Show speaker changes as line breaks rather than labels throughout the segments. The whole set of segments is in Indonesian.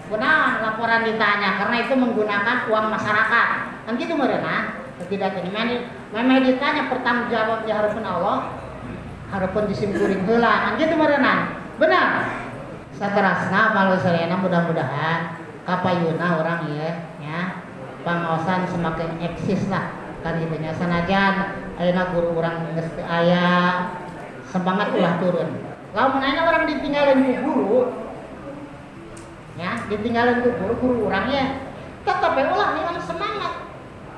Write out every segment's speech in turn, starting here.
Benar, laporan ditanya karena itu menggunakan uang masyarakat. Kan gitu mereka. Tidak memang ditanya pertanggungjawabnya harapun Allah, harapun disimkuring heula. Kan gitu mereka. Benar. Saterasna kalau selena mudah-mudahan kapayuna orang ya pangaosan semakin eksis lah kan gitu nya sanajan ayeuna guru urang geus teu aya semangat ulah turun. Lamun ayeuna orang ditinggalin ku guru ya, ditinggalin ku guru urangnya tetep ulah hilang semangat.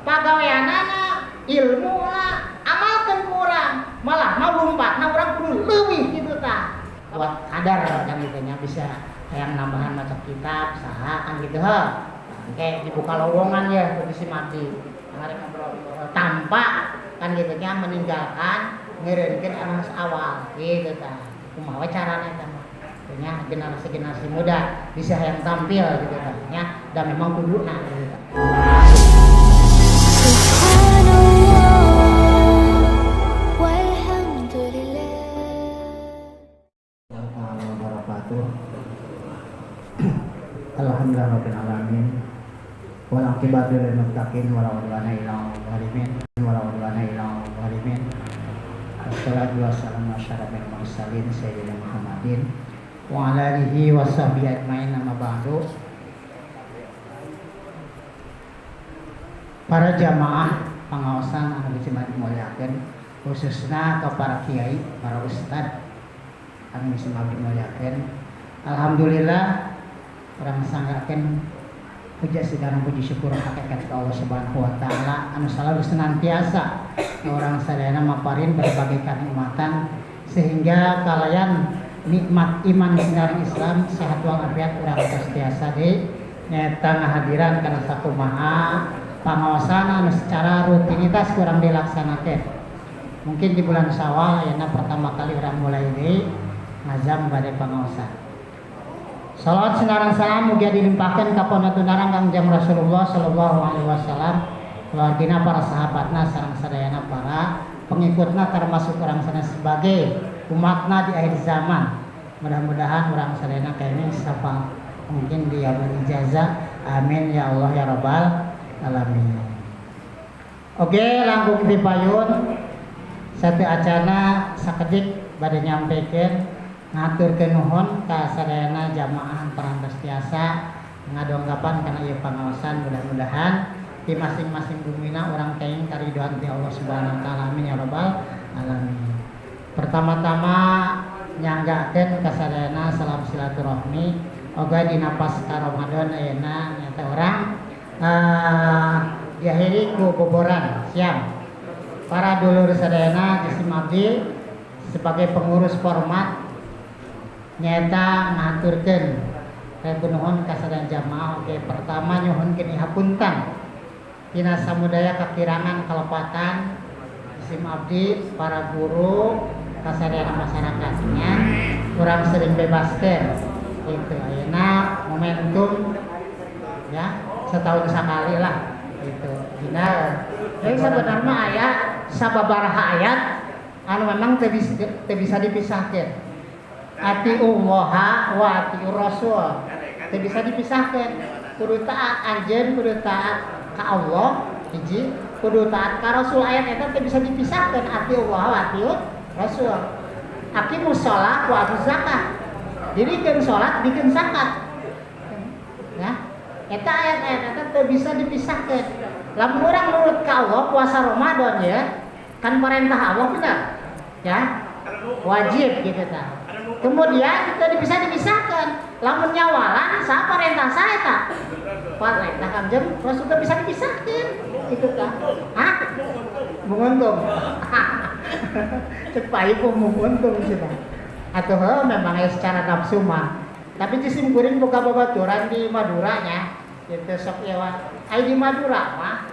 Pagaweanana, ilmu lah, amalkeun ku urang. Malah lumpat urang kudu leuwih kitu tah. Buat kadar kan gitu nya bisa yang nambahan maca kitab saha kan gitu kayak dibuka lowongan ya posisi mati ngarep ngobrol tanpa kan gitu nya meninggalkan ngeureunkeun anu awal gitu tah kumaha carana eta mah nya generasi muda bisa yang tampil gitu tah nya dan memang kuduna gitu tah.
Alhamdulillahirabbil alamin. Wal aqibatu lil muttaqin wala udwana illa 'alal zalimin. Wassalatu wassalamu ala asyrofil mursalin sayyidina Muhammadin wa ala alihi washabihi ajmain amma ba'du. Para jamaah pangaosan anu dimuliakeun khususna ke para kiai, para ustad anu dimuliakeun. Alhamdulillah orang sanggakeun puja segala puji syukur hakikat Allah Subhanahu wa taala anu selalu senantiasa orang sadayana maparin berbagai kanikmatan sehingga kalayan nikmat iman sinaring Islam sehat walafiat urang senantiasa deui nyaeta ngahadiran kana sakumaha pangaosan anu secara rutinitas kurang dilaksanakeun. Mungkin di bulan Syawal ayeuna pertama kali urang mulai deui ngazam bade pangaosan. Salawat sinarang salam mugia dilimpahkan ka pondok-pondok Kangjeng Rasulullah sallallahu alaihi wasallam, keluargina para sahabatna sareng sadayana para pengikutna termasuk orang sana sebagai umatna di akhir zaman. Mudah-mudahan orang sadayana kene sapa mungkin dia berijazah. Amin ya Allah ya rabbal alamin. Oke, langkung dipayun satu acana sakedik bade nyampikeun ngaturkeun nuhun ka sadayana jamaah parantos tiasa ngadonggapan kana ieu pangaosan mudah-mudahan di masing-masing bumina urang kenging karidhoan ti Allah Subhanahu wa taala amin ya rabbal alamin. Pertama-tama nyanggakeun ka sadayana salam silaturahmi oga dina pasca Ramadan ayeuna nyaeta urang diakhiri ku boboran siang. Para dulur sadayana jisim abdi sebagai pengurus format nyata ngaturkeun nuhun ka sadayana jamaah. Oke, pertama nyuhunkeun hapunten tina samudaya kakirangan kalepatan isim abdi para guru ka sadayana masyarakatnya urang sering bebaskeun gitu ayeuna momentum ya setahun sekali lah gitu dina jadi sebenarnya aya sababaraha ayat anu memang teu bisa dipisahkeun. Atiullah wa atiur rasul teu bisa dipisahkeun. Kudu taat anjeun, kudu taat ka Allah hiji, kudu taat ka Rasul. Ayat eta teu bisa dipisahkeun atiullah wa atiur rasul. Aqimus shalah wa atuz zakat. Dirikeun salat, dikeun zakat. Ya. Eta ayat-ayat eta teu bisa dipisahkeun. Lamun urang nurut ka Allah puasa Ramadan ya, kan perintah Allah benar. Ya. Wajib gitu tah. Kemudian tidak bisa dipisahkan. Lamun nyawalan saha perintah saya tak? Perintah Kangjeng Rasul teu bisa dipisahkan. Itu kan. Hah? Menguntung. Cek payu ku menguntung cenah. Atuh memang secara nafsu mah. Tapi jisim kuring boga babaturan di Madura nya. Kitu sok ewa. Ai di Madura mah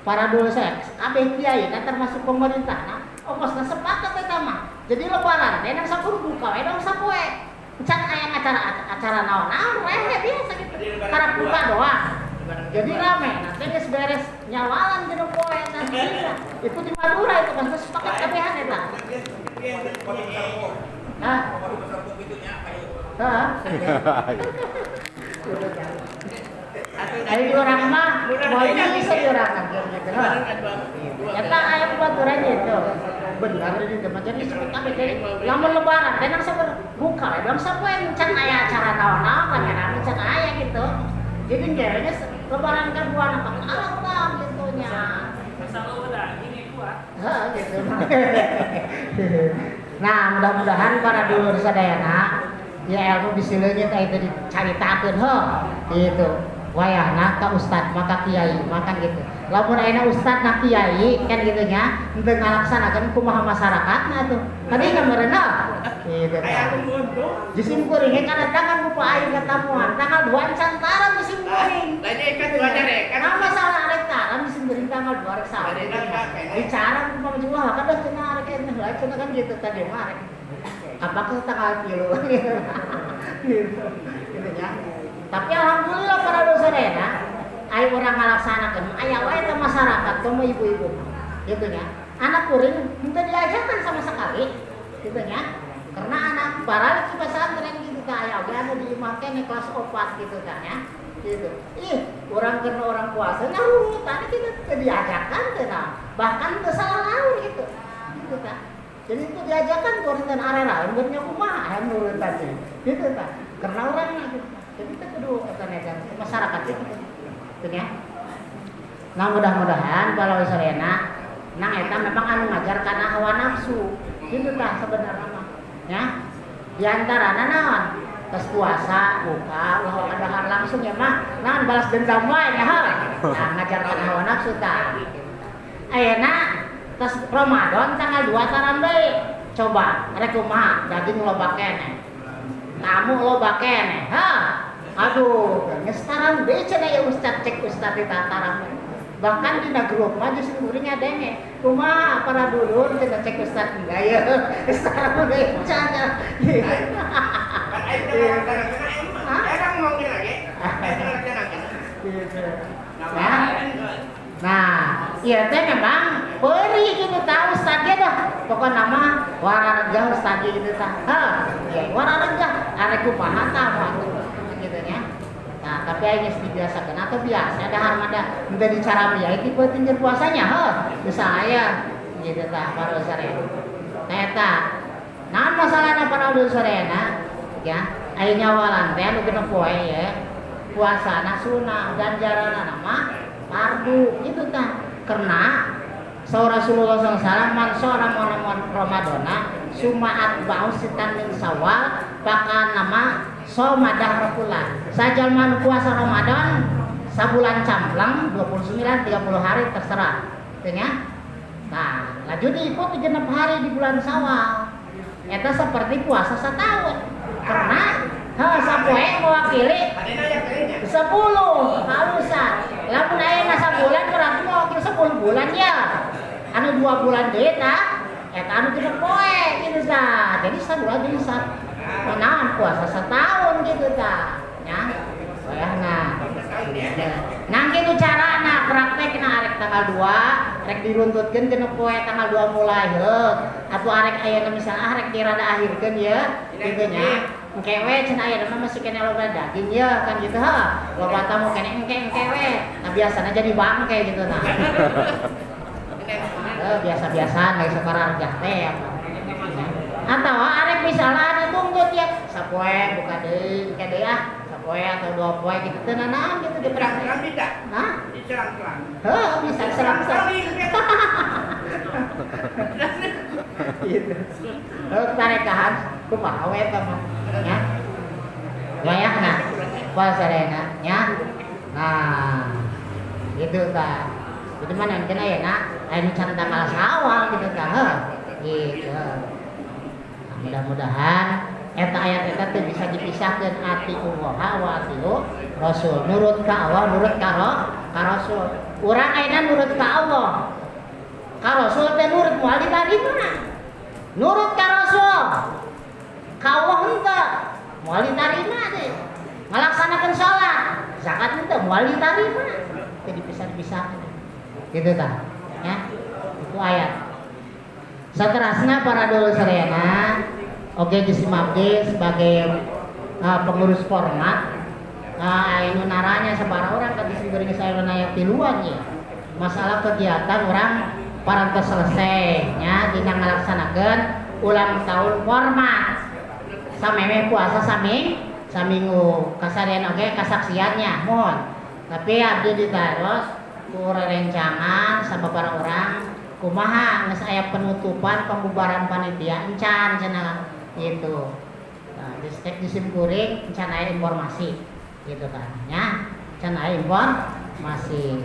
para dulur saya kabeh kiai termasuk pemerintah ongkosna sepakat eta mah. Jadi lebaran teh nang sakur buka we dong sapoe. Can aya acara naon-naon we biasa gitu. Karep buka doang. Jadi rame. Nanti geus beres nyawalan dina poe nanti. Itu di Madura itu kan sepakat kabehan eta. Hah?
Ayo orang mah mau bisa diorangkan gitu loh. Ya tak ayam baturan itu. Benar ini teman jadi seperti jadi lamun lebaran tenang sabar buka ya bang siapa yang can aya acara naon-naon rame-rame can aya gitu. Jadi kayaknya lebaran kan buana pakai alam gitu nya.
Masalah udah ini kuat.
Gitu. Nah, mudah-mudahan para dulur sadayana ya ilmu bisileungit aya teh dicaritakeun gitu. Wayahna ka ustad maka kiai makan gitu. Lamun ayeuna ustad na kiai kan gitu nya henteu ngalaksanakeun kumaha masyarakatna tuh. Tadi ngameurna gitu.
Aya kumpul.
Jisim kuring kana tangan rupa aing katamuan tanggal 2 Nusantara jisim kuring.
Lain ikat dua derek kan.
Nah masalah arek taran jisim kuring tanggal 2 rek saha. Bicara kumaha jual kan dah cenah arek teh lah cenah kan gitu tadi mah arek. Apakah tanggal 3 gitu. Gitu nya. Tapi alhamdulillah para doserena aya orang ngalaksanakeun aya wae teh masyarakat teh ibu-ibu gitu nya. Anak kuring henteu diajarkan sama sekali gitu nya. Karena anak para di pesantren gitu teh aya oge anu di imah keneh kelas 4 gitu teh nya. Gitu. Ih, urang karena orang puasa nyarurutan kita teu diajarkan teh nah. Bahkan teu salah laun gitu. Gitu teh. Jadi itu diajarkan kuringan arera laun nya kumaha aya nurutan teh. Gitu teh. Karena orangnya gitu. Jadi itu kudu eta masyarakat itu. Gitu ya. Nah mudah-mudahan kalau sarena nang eta memang anu ngajar kana hawa nafsu. Gitu tah sebenarnya mah. Ya. Di antarana naon? Tes puasa, buka, Allah kadahar langsung ya mah. Naon balas dendam wae nya Nah ngajar kana hawa nafsu tah. Ayeuna tes Ramadan tanggal 2 taran deui. Coba rek kumaha daging loba keneh. Tamu loba keneh. Aduh, ngestaran deui cenah ya ustad cek ustad di tataran. Bahkan di grup mah justru kuring ngadenge. Kumaha para dulur cenah cek ustad enggak ya. Ngestaran deui cenah.
Jarang ngomongin lagi.
Nah, iya teh memang peuri gitu tahu ustad ge dah. Pokona mah wararegah ustad gitu tah. Ya wararegah arek kumaha tah gitu nya. Nah, tapi aing geus dibiasakeun atau biasa dahar mada henteu dicarami ya iki penting jeung puasanya geus aya gitu tah para sarena. Eta naon masalahna para sarena ya aya nyawalan teh anu genep poe ya. Puasana sunah ganjaranna mah fardu gitu tah. Karena saur Rasulullah SAW man shora Ramadana sumaat ba'u sitan min Syawal pakan nama soma dahrakulah. Sajalma puasa Ramadan sabulan camplang 29 30 hari terserah. Teu nya. Nah, lanjut diikut 6 hari di bulan Syawal. Eta seperti puasa setahun. Karena sapoe mewakili 10 halusan. Lamun aya sabulan berarti mewakili 10 bulan ya. Anu 2 bulan deui tah eta anu 3 poe gitu tah. Jadi sabulan jadi naon puasa setahun gitu tah. Ya. Wayahna. Nah kitu carana praktekna arek tanggal 2 rek diruntutkeun genep poe tanggal 2 mulai heuh. Atuh arek aya misalnya arek dirada akhirkeun ya kitu nya. Engke we cenah aya mah masih kene loba daging ya kan gitu loba tamu kene engke we. Nah biasana jadi bangke gitu nah. Biasa-biasa lagi sekarang teh atau arek misalnya ditunggut ya sapoe buka deui engke deui sapoe atau 2 poe gitu teu naon gitu
Diserang tidak?
Hah?
Diserang-serang.
Bisa serang-serang. Gitu. Tarekahan kumaha we tah mah nya. Wayahna pasarena nya. Nah, gitu tah. Jadi mana kena ya nak? Aya can tanggal Syawal gitu tah. Gitu. Nah, mudah-mudahan eta ayat eta teh bisa dipisahkeun ati Allah wa ati Rasul. Nurut ka Allah, nurut ka Rasul. Urang ayeuna nurut ka Allah. Ka Rasul teh nurut moal ditarima. Nurut ka Rasul. Ka Allah henteu moal ditarima teh. Ngalaksanakeun salat, zakat henteu moal ditarima. Teh dipisah-pisahkeun. Gitu tah. Ya. Itu ayat. Saterasna para dulur sadayana oge jisim abdi sebagai pengurus format
anu naranya sabara orang ka disingguring saya naya tiluan ya. Masalah kegiatan orang parantos selesai nya dina ngalaksanakeun ulang tahun formal. Sameme puasa saminggu kasarian oge kasaksiannya mohon. Tapi abdi ditaros ku rerencangan sababaraha orang kumaha geus aya penutupan pembubaran panitia encan cenah gitu. Nah, disim kuring encan aya informasi gitu kan nya encan aya informasi.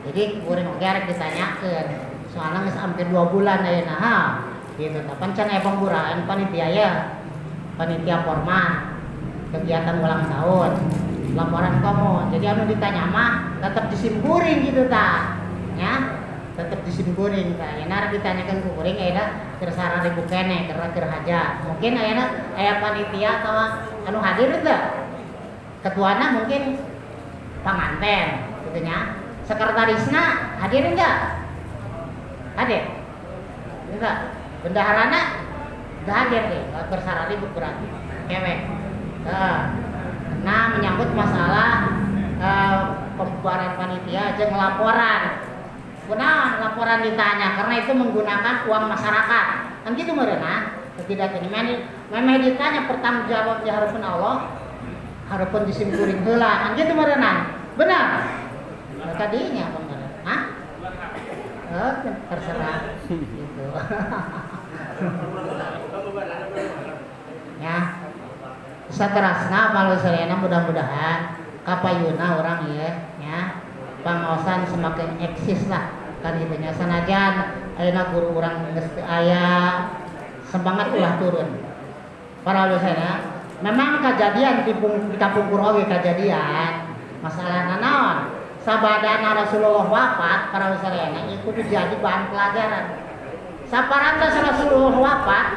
Jadi kuring oge arek ditanyakeun soalna geus hampir 2 bulan ayeuna ha gitu. Tapi encan aya pembubaran panitia ya. Panitia formal kegiatan ulang tahun laporan kamu jadi anu ditanya mah tetap disimkuring gitu ta ya tetap disimkuring ta ya nar ditanyakan ku kuring aya tersara ribu kene keur haja mungkin aya panitia atau anu hadir teu ketuana mungkin panganten gitu nya sekretarisna hadir enggak bendaharana udah hadir deh bersara ribu berarti kewek nah menyangkut masalah pembubaran panitia jeung laporan. Kunaon laporan ditanya karena itu menggunakan uang masyarakat. Kan gitu meureunna. Tidak ini memang ditanya pertanggungjawab di harapan Allah. Harapan disimkuring heula. Kan gitu meureunna. Benar. Tadinya benar. Hah? Terserah gitu. Ya. Saterasna palusareana mudah-mudahan kapayuna orang ya pangaosan semakin eksis lah kan gitu nya sanajan ayeuna guru urang geus teu aya semangat ulah turun para palusareana memang kejadian di Kapungkur oge kejadian masalah naon sabadana Rasulullah wafat para palusareana ieu kudu jadi bahan pelajaran saparantos Rasulullah wafat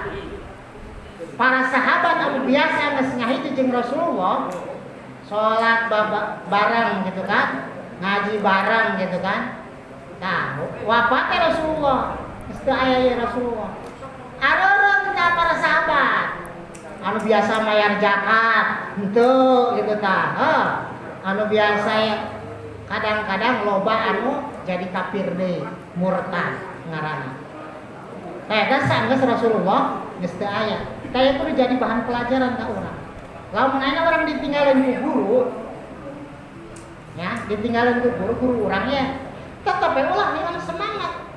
para sahabat anu biasa geus ngahiji jeung Rasulullah salat bareng gitu kan ngaji bareng gitu kan nah wafatnya Rasulullah geus teu aya Rasulullah areureuh para sahabat anu biasa mayar zakat henteu gitu tah anu biasa kadang-kadang loba anu jadi kafir deui murtad ngaranna eta sanggeus Rasulullah geus teu aya kayak itu jadi bahan pelajaran ke orang. Lamun ayeuna orang ditinggalin ku guru, ya ditinggalin ku guru orang ya, tetap ulah hilang semangat.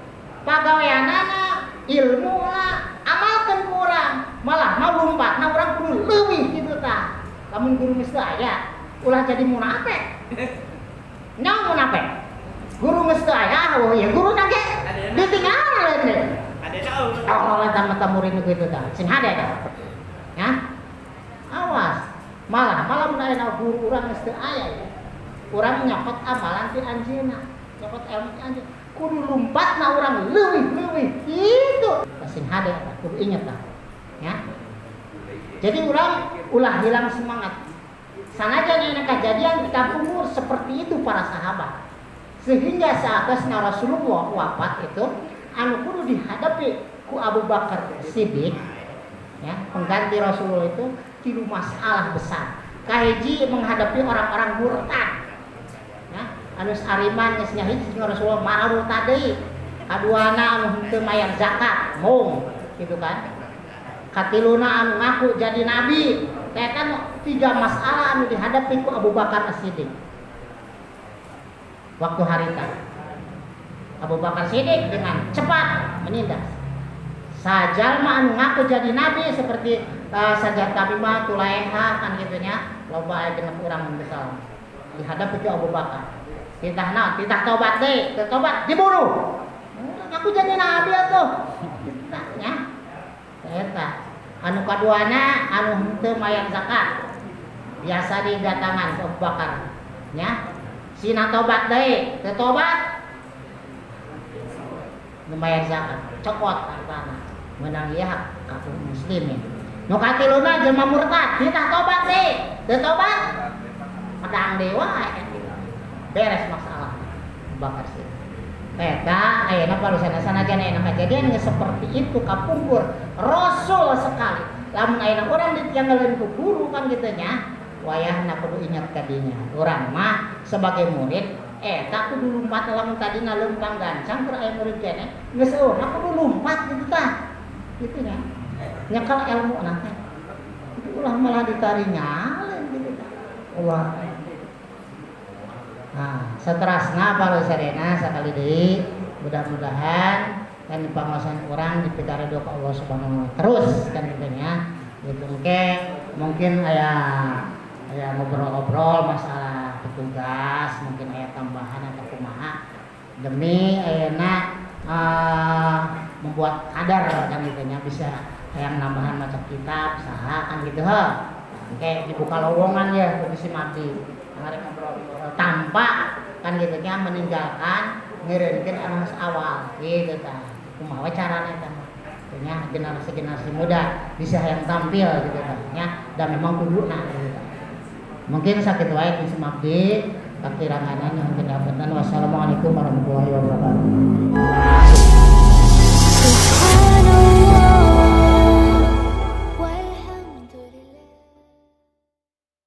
Pagaweanana, ilmu lah, amalkan ku urang, malah mau lompat, nah orang kudu leuwih gitu tah. Lamun guru geus teu aya, ulah jadi munafik. Naon munafik? Guru geus teu aya, oh ya guru nage ditinggalin deh. Oh, mata murid gitu dah. Sing hade dah. Ya. Awas. Malah mun aya guru urang geus teu aya ya. Urang nyokot amalan ti anjeunna. Nyokot ilmu ti anjeunna. Kudu lompatna urang leuwih. Itu. Sing hade kudu inget dah. Ya. Jadi urang ulah hilang semangat. Sanajan aya kejadian di Kapungkur seperti itu para sahabat. Sehingga saatnya Rasulullah wafat itu anu kudu dihadapi ku Abu Bakar Siddiq ya pengganti Rasulullah itu tilu masalah besar kahiji menghadapi orang-orang murtad ya anu sariman geus nyahiji jeung Rasulullah marah murtad deui kaduana anu henteu mayar zakat mung gitu kan katiluna anu ngaku jadi nabi eta kan 3 masalah anu dihadapi ku Abu Bakar Siddiq waktu harita Abu Bakar Siddiq dengan cepat menindas. Sajalma anu ngaku jadi nabi seperti Sajat Tamimah, Tulaiha kan gitunya, loba aya dengan urang besar. Dihadapi ke Abu Bakar. Titah naon? Titah tobat deui, tobat dibunuh. Ngaku jadi nabi atuh. Titahnya. Eta. Anu kaduana anu henteu mayar zakat. Biasa didatangan ke Abu Bakar. Nya. Sina tobat deui, teu tobat lumayan zakat cokot hartana menang ieu kaum muslimin nu katiluna jelema murtad ditah tobat deui teu tobat pedang deui wae beres masalah bakar sih eta ayeuna palusana sanajan ayeuna kejadian geus seperti itu Kapungkur Rasul sekali lamun ayeuna urang ditinggalin ku guru kan gitu nya wayahna kudu ingat kadinya. Urang mah sebagai murid eta kudu lumpat lamun tadina lempang gancang keur aya murid keneh geus eueuh kudu lumpat gitu tah. Gitu nya. Nyekal ilmu nanti. Itu ulah malah ditarinya gitu tah. Allah. Nah, saterasna para sadayana sakali deui mudah-mudahan dan pangaosan orang dipikaredo ka Allah Subhanahu wa taala terus kan gitu nya. Gitu mungkin aya ngobrol-ngobrol masalah petugas, mungkin aya tambahan atau kumaha demi ayeuna membuat kadar kan gitu nya bisa yang nambahan maca kitab saha kan gitu ha. Oke, dibuka lowongan ya bagi si Mabdi. Ngarek ngobrol tanpa kan gitu nya meninggalkan ngeureunkeun anu awal gitu tah. Kumaha carana eta mah? Nya generasi muda bisa yang tampil gitu tah nya dan memang kuduna gitu tah. Mungkin sakitu wae di Mabdi kakiranganan yang kedapetan. Wassalamualaikum warahmatullahi wabarakatuh.